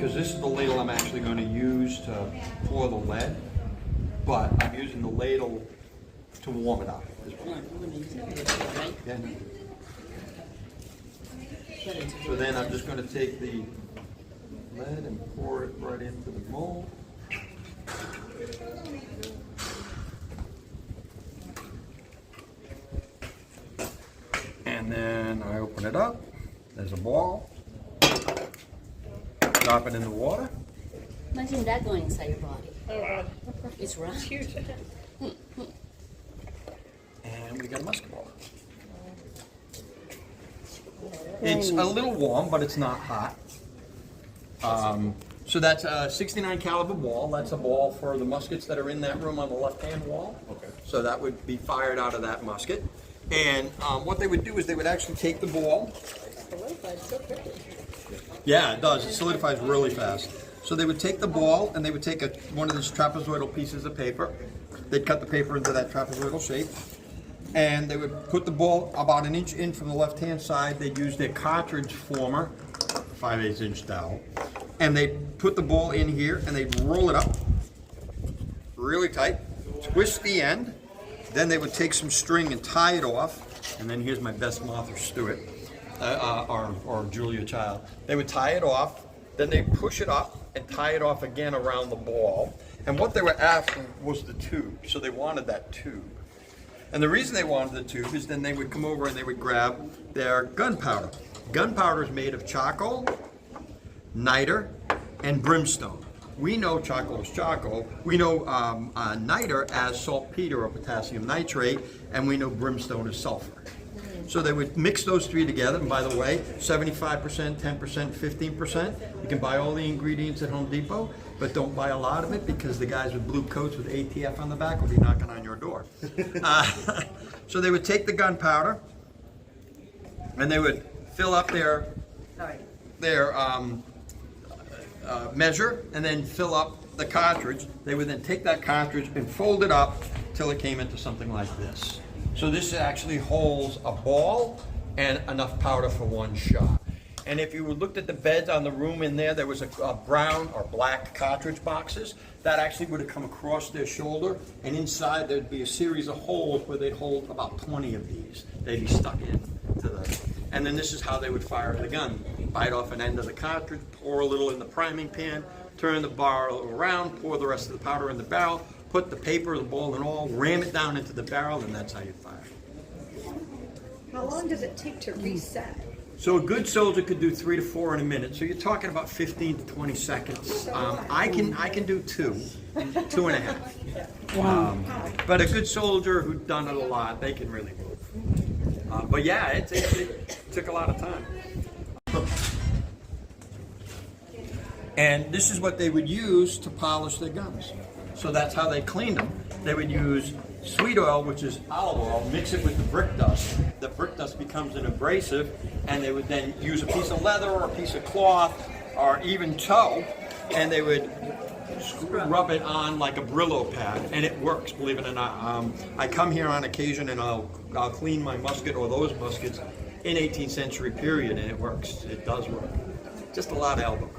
Because this is the ladle I'm actually going to use to pour the lead, but I'm using the ladle to warm it up. Yeah, no. So then I'm just going to take the lead and pour it right into the mold. And then I open it up. There's a ball. Drop it in the water. Imagine that going inside your body. Oh, God. It's round. It's huge. And we got a musket ball. It's a little warm, but it's not hot. So that's a 69 caliber ball. That's a ball for the muskets that are in that room on the left-hand wall. Okay. So that would be fired out of that musket. And what they would do is they would actually take the ball. Solidified so quickly. Yeah, it does. It solidifies really fast. So they would take the ball and they would take one of these trapezoidal pieces of paper. They'd cut the paper into that trapezoidal shape. And they would put the ball about an inch in from the left-hand side. They'd use their cartridge former, 5/8 inch dowel. And they'd put the ball in here and they'd roll it up really tight, twist the end. Then they would take some string and tie it off. And then here's my best Martha Stewart. Or Julia Child. They would tie it off, then they push it up and tie it off again around the ball. And what they were after was the tube, so they wanted that tube. And the reason they wanted the tube is then they would come over and they would grab their gunpowder. Gunpowder is made of charcoal, niter, and brimstone. We know charcoal is charcoal. We know niter as saltpeter or potassium nitrate, and we know brimstone is sulfur. So they would mix those three together, and by the way, 75%, 10%, 15%. You can buy all the ingredients at Home Depot, but don't buy a lot of it because the guys with blue coats with ATF on the back will be knocking on your door. So they would take the gunpowder, and they would fill up their measure, and then fill up the cartridge. They would then take that cartridge and fold it up till it came into something like this. So this actually holds a ball and enough powder for one shot. And if you looked at the beds on the room in there, there was a brown or black cartridge boxes that actually would have come across their shoulder, and inside there'd be a series of holes where they'd hold about 20 of these. They'd be stuck in to the, and then this is how they would fire the gun. Bite off an end of the cartridge, pour a little in the priming pan, turn the barrel around, pour the rest of the powder in the barrel, put the paper, the ball and all, ram it down into the barrel, and that's how you fire. How long does it take to reset? So a good soldier could do 3 to 4 in a minute. So you're talking about 15 to 20 seconds. I can do 2.5. Wow. But a good soldier who's done it a lot, they can really move. But yeah, it took a lot of time. And this is what they would use to polish their guns. So that's how they cleaned them. They would use sweet oil, which is olive oil, mix it with the brick dust. The brick dust becomes an abrasive, and they would then use a piece of leather or a piece of cloth or even tow, and they would rub it on like a Brillo pad, and it works. Believe it or not, I come here on occasion and I'll clean my musket or those muskets in 18th century period, and it works. It does work. Just a lot of elbow.